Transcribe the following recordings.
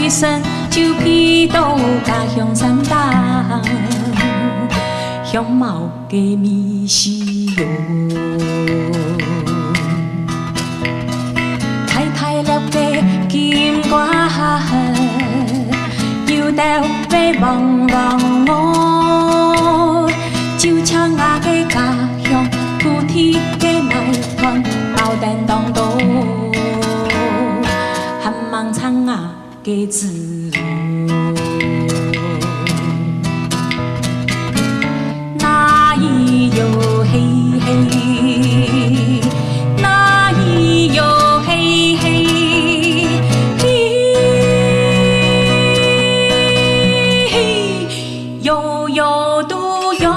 一生就披到家乡山东，乡貌嘅米西哟。太太了嘅金瓜，要到被望望我，就像我嘅家乡土地嘅奶團包蛋當道，很漫長啊嘅字路，那咿喲嘿嘿，那咿喲嘿嘿。悠悠都有，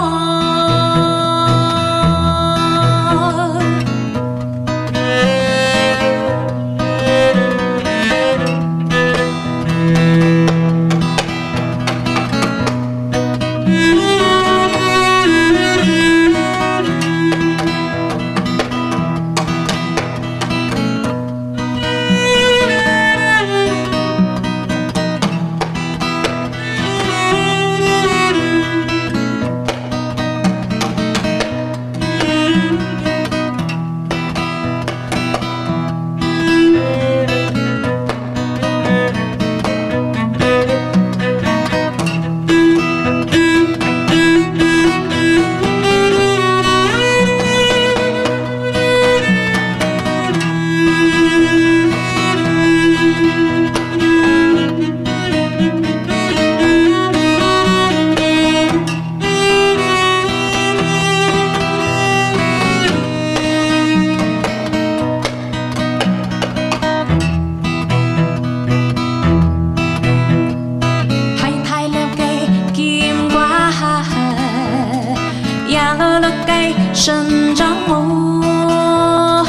生長我，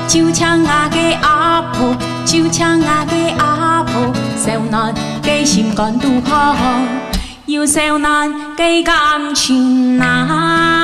就像我嘅阿婆，就像我嘅阿婆，少男嘅心肝都好，要少男嘅感情難。